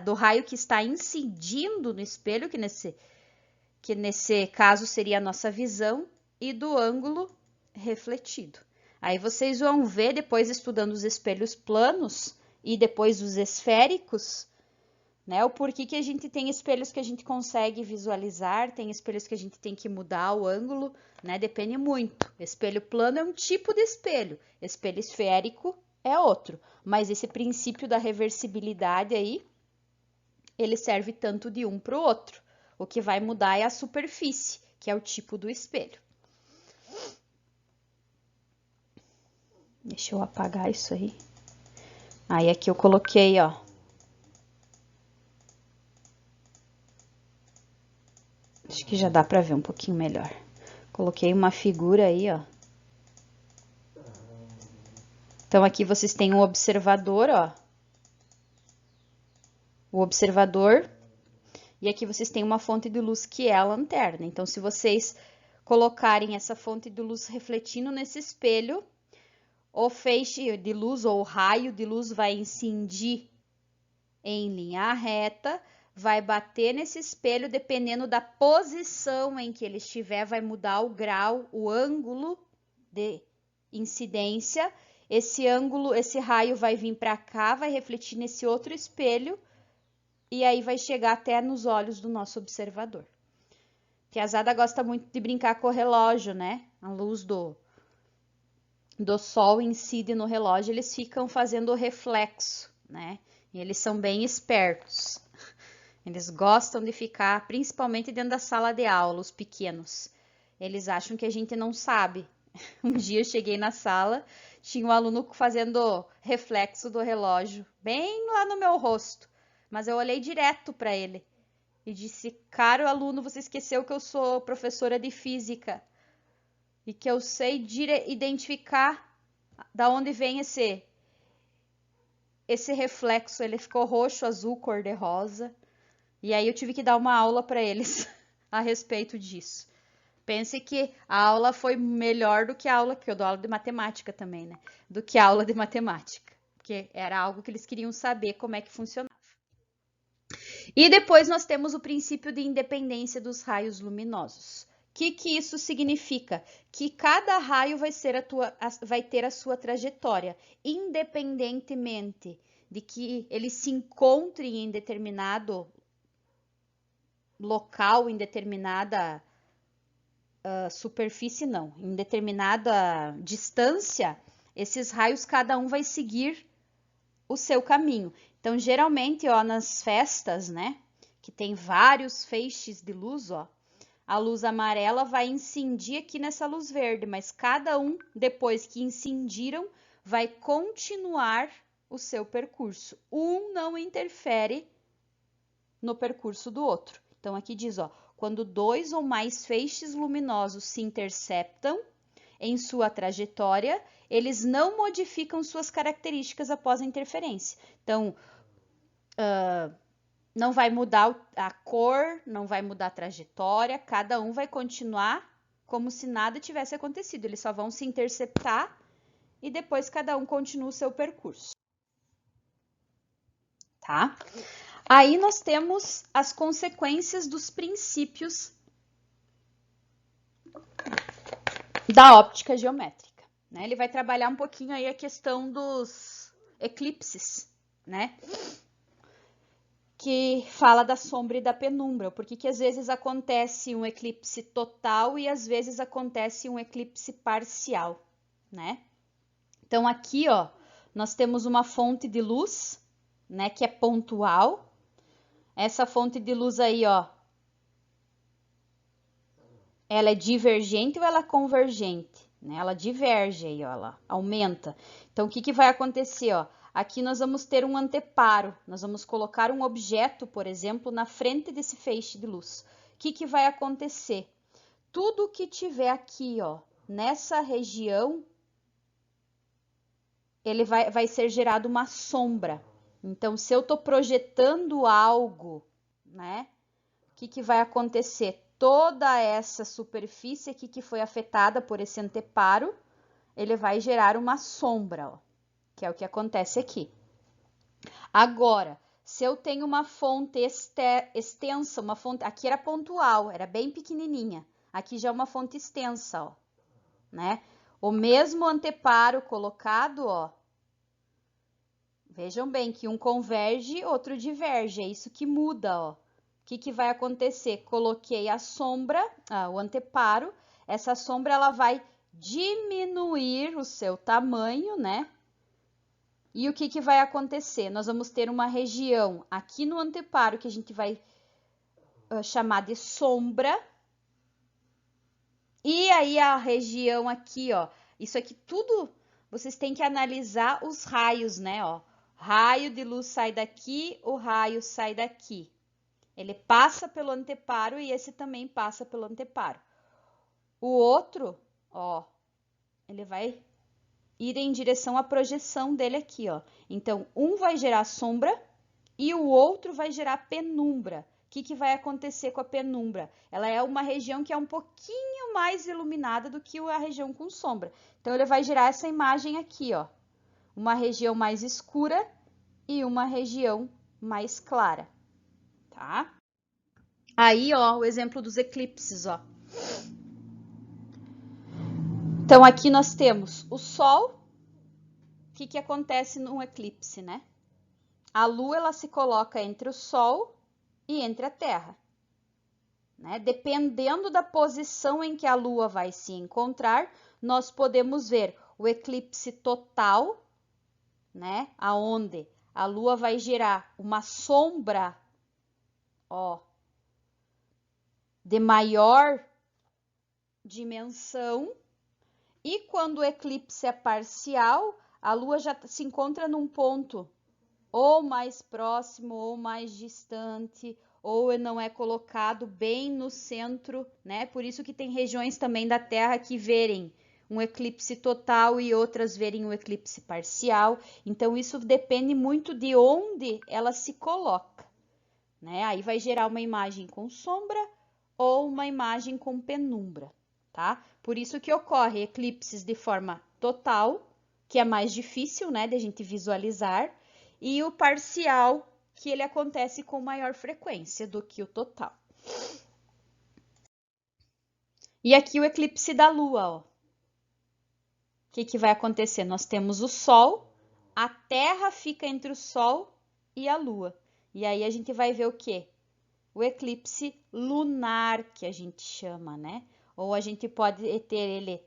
do raio que está incidindo no espelho, que nesse caso seria a nossa visão, e do ângulo refletido. Aí vocês vão ver depois estudando os espelhos planos e depois os esféricos, né? O porquê que a gente tem espelhos que a gente consegue visualizar, tem espelhos que a gente tem que mudar o ângulo, né? Depende muito. Espelho plano é um tipo de espelho, espelho esférico é outro, mas esse princípio da reversibilidade aí, ele serve tanto de um para o outro. O que vai mudar é a superfície, que é o tipo do espelho. Deixa eu apagar isso aí. Aí aqui eu coloquei, ó. Acho que já dá pra ver um pouquinho melhor. Coloquei uma figura aí, ó. Então aqui vocês têm um observador, ó. O observador. E aqui vocês têm uma fonte de luz que é a lanterna. Então, se vocês colocarem essa fonte de luz refletindo nesse espelho, o feixe de luz ou o raio de luz vai incidir em linha reta, vai bater nesse espelho, dependendo da posição em que ele estiver, vai mudar o grau, o ângulo de incidência. Esse ângulo, esse raio vai vir para cá, vai refletir nesse outro espelho e aí vai chegar até nos olhos do nosso observador. Piazada gosta muito de brincar com o relógio, né? A luz do sol incide no relógio, eles ficam fazendo o reflexo, né? E eles são bem espertos. Eles gostam de ficar, principalmente dentro da sala de aula, os pequenos. Eles acham que a gente não sabe. Um dia eu cheguei na sala, tinha um aluno fazendo reflexo do relógio, bem lá no meu rosto. Mas eu olhei direto para ele e disse: caro aluno, você esqueceu que eu sou professora de física e que eu sei identificar da onde vem esse reflexo. Ele ficou roxo, azul, cor de rosa. E aí eu tive que dar uma aula para eles a respeito disso. Pense que a aula foi melhor do que a aula, que eu dou aula de matemática também, né? Do que a aula de matemática, porque era algo que eles queriam saber como é que funcionava. E depois nós temos o princípio de independência dos raios luminosos. O que isso significa? Que cada raio vai ter a sua trajetória, independentemente de que ele se encontre em determinado local, em determinada superfície, não, em determinada distância, esses raios cada um vai seguir o seu caminho. Então, geralmente, ó, nas festas, né, que tem vários feixes de luz, ó, a luz amarela vai incidir aqui nessa luz verde, mas cada um, depois que incidiram, vai continuar o seu percurso. Um não interfere no percurso do outro. Então, aqui diz, ó, quando dois ou mais feixes luminosos se interceptam em sua trajetória, eles não modificam suas características após a interferência. Então, não vai mudar a cor, não vai mudar a trajetória, cada um vai continuar como se nada tivesse acontecido. Eles só vão se interceptar e depois cada um continua o seu percurso. Tá? Aí nós temos as consequências dos princípios da óptica geométrica, né? Ele vai trabalhar um pouquinho aí a questão dos eclipses, né? Que fala da sombra e da penumbra, porque que às vezes acontece um eclipse total e às vezes acontece um eclipse parcial, né? Então aqui, ó, nós temos uma fonte de luz, né, que é pontual. Essa fonte de luz aí, ó, ela é divergente ou ela é convergente? Né? Ela diverge aí, ó, ela aumenta. Então, o que vai acontecer, ó? Aqui nós vamos ter um anteparo. Nós vamos colocar um objeto, por exemplo, na frente desse feixe de luz. O que vai acontecer? Tudo que tiver aqui, ó, nessa região, ele vai ser gerado uma sombra. Então, se eu estou projetando algo, né? O que vai acontecer? Toda essa superfície aqui que foi afetada por esse anteparo, ele vai gerar uma sombra, ó, que é o que acontece aqui. Agora, se eu tenho uma fonte extensa, uma fonte, aqui era pontual, era bem pequenininha, aqui já é uma fonte extensa, ó, né? O mesmo anteparo colocado, ó, vejam bem que um converge, outro diverge, é isso que muda, ó. O que vai acontecer? Coloquei a sombra, o anteparo, essa sombra ela vai diminuir o seu tamanho, né? E o que vai acontecer? Nós vamos ter uma região aqui no anteparo que a gente vai chamar de sombra. E aí a região aqui, ó, isso aqui tudo vocês têm que analisar os raios, né, ó. Raio de luz sai daqui, o raio sai daqui. Ele passa pelo anteparo e esse também passa pelo anteparo. O outro, ó, ele vai ir em direção à projeção dele aqui, ó. Então, um vai gerar sombra e o outro vai gerar penumbra. O que vai acontecer com a penumbra? Ela é uma região que é um pouquinho mais iluminada do que a região com sombra. Então, ele vai gerar essa imagem aqui, ó. Uma região mais escura e uma região mais clara, tá? Aí, ó, o exemplo dos eclipses, ó. Então, aqui nós temos o Sol. O que acontece num eclipse, né? A Lua, ela se coloca entre o Sol e entre a Terra, né? Dependendo da posição em que a Lua vai se encontrar, nós podemos ver o eclipse total, né? Aonde a Lua vai gerar uma sombra, ó, de maior dimensão, e quando o eclipse é parcial, a Lua já se encontra num ponto ou mais próximo ou mais distante, ou não é colocado bem no centro, né? Por isso que tem regiões também da Terra que verem um eclipse total e outras verem um eclipse parcial. Então, isso depende muito de onde ela se coloca, né? Aí vai gerar uma imagem com sombra ou uma imagem com penumbra, tá? Por isso que ocorre eclipses de forma total, que é mais difícil, né, de a gente visualizar, e o parcial, que ele acontece com maior frequência do que o total. E aqui o eclipse da Lua, ó. O que vai acontecer? Nós temos o Sol, a Terra fica entre o Sol e a Lua. E aí a gente vai ver o quê? O eclipse lunar, que a gente chama, né? Ou a gente pode ter ele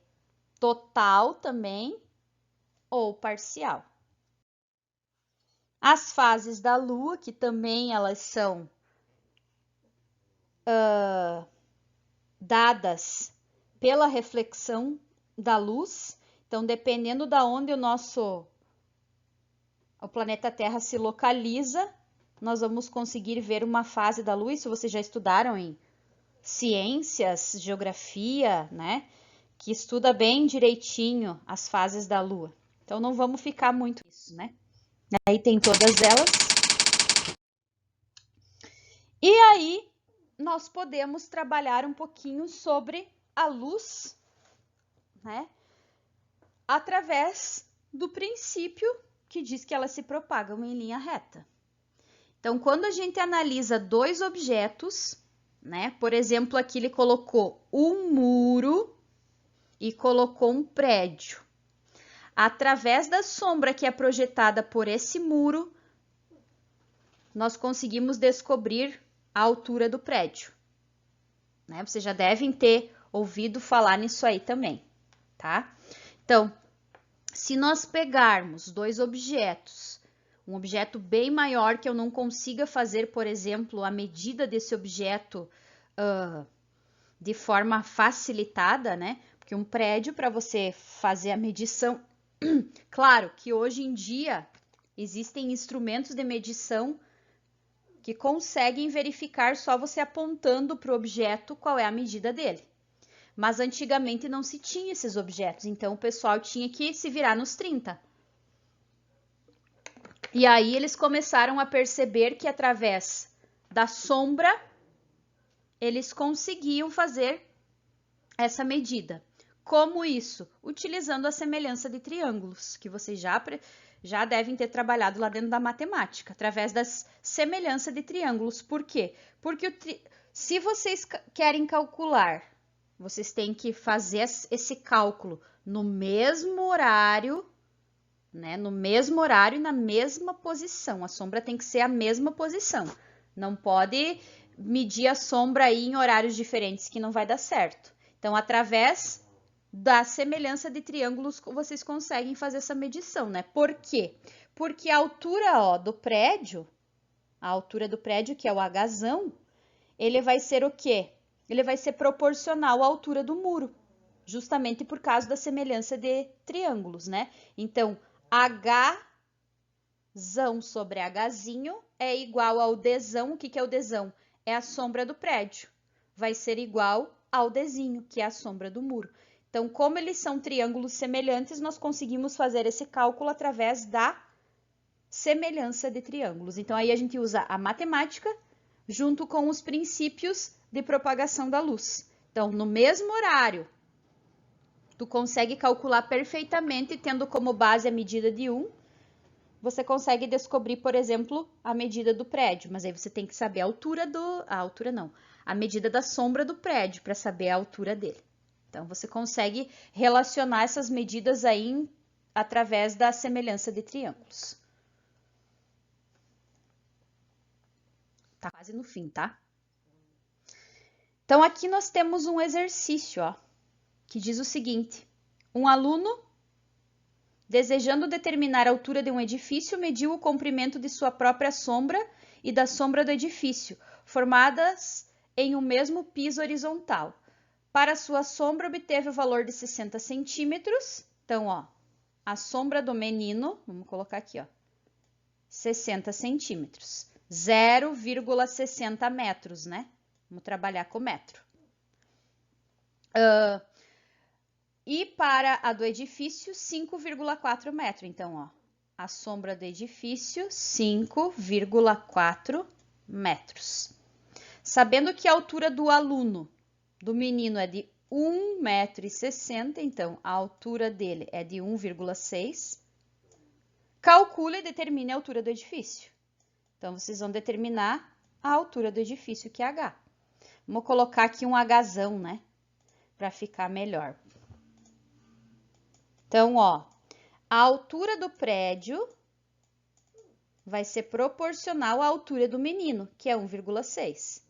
total também, ou parcial. As fases da Lua, que também elas são dadas pela reflexão da luz. Então, dependendo da onde o planeta Terra se localiza, nós vamos conseguir ver uma fase da Lua. Isso vocês já estudaram em ciências, geografia, né? Que estuda bem direitinho as fases da Lua. Então, não vamos ficar muito nisso, né? Aí tem todas elas. E aí, nós podemos trabalhar um pouquinho sobre a luz, né? Através do princípio que diz que elas se propagam em linha reta. Então, quando a gente analisa dois objetos, né? Por exemplo, aqui ele colocou um muro e colocou um prédio. Através da sombra que é projetada por esse muro, nós conseguimos descobrir a altura do prédio, né? Vocês já devem ter ouvido falar nisso aí também, tá? Então, se nós pegarmos dois objetos, um objeto bem maior que eu não consiga fazer, por exemplo, a medida desse objeto de forma facilitada, né? Porque um prédio, para você fazer a medição, claro que hoje em dia existem instrumentos de medição que conseguem verificar só você apontando para o objeto qual é a medida dele. Mas antigamente não se tinha esses objetos, então o pessoal tinha que se virar nos 30. E aí eles começaram a perceber que através da sombra eles conseguiam fazer essa medida. Como isso? Utilizando a semelhança de triângulos, que vocês já devem ter trabalhado lá dentro da matemática, através das semelhanças de triângulos. Por quê? Porque se vocês querem calcular, vocês têm que fazer esse cálculo no mesmo horário, né? No mesmo horário e na mesma posição. A sombra tem que ser a mesma posição. Não pode medir a sombra aí em horários diferentes, que não vai dar certo. Então, através da semelhança de triângulos, vocês conseguem fazer essa medição, né? Por quê? Porque a altura, ó, do prédio, a altura do prédio, que é o Hzão, ele vai ser o quê? Ele vai ser proporcional à altura do muro, justamente por causa da semelhança de triângulos, né? Então, Hzão sobre Hzinho é igual ao Dzão. O que é o Dzão? É a sombra do prédio. Vai ser igual ao Dzinho, que é a sombra do muro. Então, como eles são triângulos semelhantes, nós conseguimos fazer esse cálculo através da semelhança de triângulos. Então, aí a gente usa a matemática junto com os princípios de propagação da luz. Então, no mesmo horário, tu consegue calcular perfeitamente, tendo como base a medida de 1, você consegue descobrir, por exemplo, a medida do prédio, mas aí você tem que saber a medida da sombra do prédio para saber a altura dele. Então, você consegue relacionar essas medidas aí através da semelhança de triângulos. Tá quase no fim, tá? Então, aqui nós temos um exercício, ó, que diz o seguinte: um aluno, desejando determinar a altura de um edifício, mediu o comprimento de sua própria sombra e da sombra do edifício, formadas em um mesmo piso horizontal. Para sua sombra, obteve o valor de 60 centímetros. Então, ó, a sombra do menino, vamos colocar aqui, ó, 60 centímetros. 0,60 metros, né? Vamos trabalhar com metro. E para a do edifício, 5,4 metros. Então, ó, a sombra do edifício, 5,4 metros. Sabendo que a altura do aluno, do menino, é de 1,60 m, então a altura dele é de 1,6. Calcule e determine a altura do edifício. Então, vocês vão determinar a altura do edifício, que é H. Vamos colocar aqui um Hzão, né? Para ficar melhor. Então, ó, a altura do prédio vai ser proporcional à altura do menino, que é 1,6.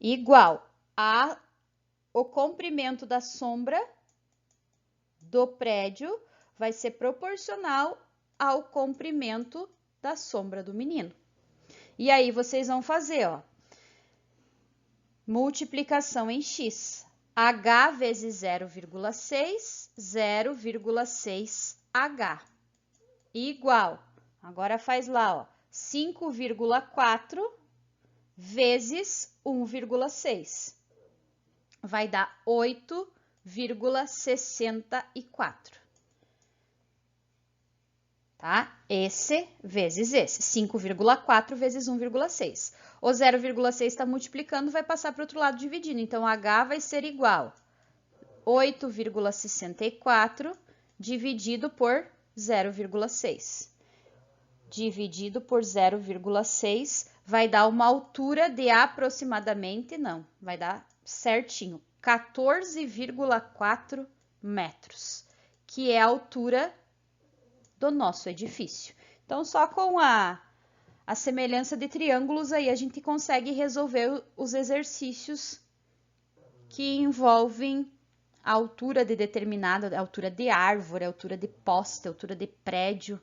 Igual o comprimento da sombra do prédio vai ser proporcional ao comprimento da sombra do menino. E aí, vocês vão fazer, ó, multiplicação em x. H vezes 0,6, 0,6H. Igual, agora faz lá, ó, 5,4 vezes 1,6. Vai dar 8,64. Tá? Esse vezes esse. 5,4 vezes 1,6. O 0,6 está multiplicando, vai passar para o outro lado dividindo. Então, H vai ser igual a 8,64 dividido por 0,6. Dividido por 0,6 vai dar uma altura de aproximadamente, não, vai dar certinho, 14,4 metros, que é a altura do nosso edifício. Então, só com a semelhança de triângulos aí a gente consegue resolver os exercícios que envolvem a altura de determinada, a altura de árvore, a altura de poste, a altura de prédio,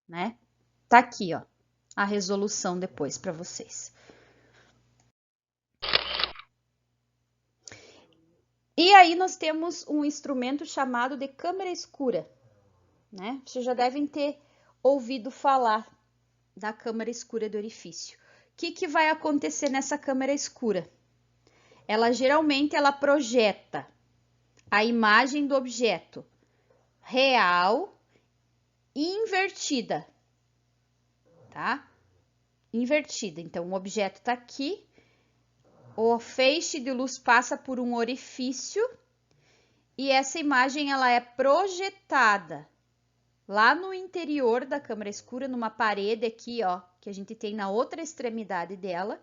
né? Tá aqui, ó, a resolução depois para vocês. E aí nós temos um instrumento chamado de câmera escura, né? Vocês já devem ter ouvido falar da câmera escura do orifício. O que vai acontecer nessa câmera escura? Ela geralmente projeta a imagem do objeto real e invertida, tá? Invertida. Então, o objeto está aqui, o feixe de luz passa por um orifício e essa imagem ela é projetada lá no interior da câmera escura, numa parede aqui, ó, que a gente tem na outra extremidade dela.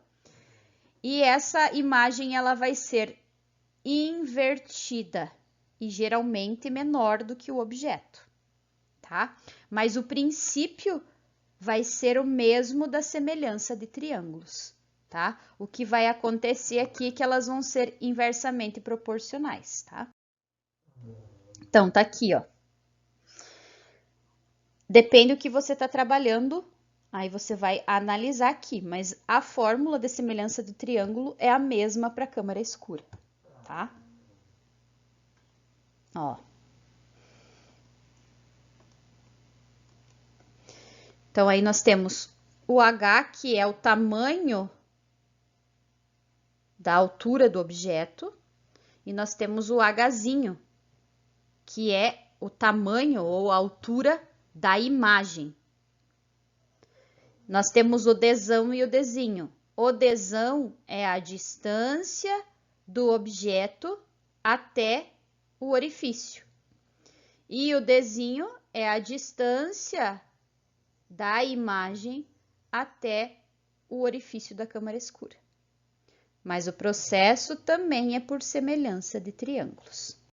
E essa imagem ela vai ser invertida e geralmente menor do que o objeto, tá? Mas o princípio vai ser o mesmo da semelhança de triângulos, tá? O que vai acontecer aqui é que elas vão ser inversamente proporcionais, tá? Então, tá aqui, ó. Depende do que você está trabalhando, aí você vai analisar aqui, mas a fórmula de semelhança do triângulo é a mesma para a câmera escura, tá? Ó. Então, aí nós temos o H, que é o tamanho da altura do objeto, e nós temos o Hzinho, que é o tamanho ou a altura da imagem. Nós temos o Dzão e o Dzinho. O Dzão é a distância do objeto até o orifício. E o Dzinho é a distância da imagem até o orifício da câmara escura. Mas o processo também é por semelhança de triângulos.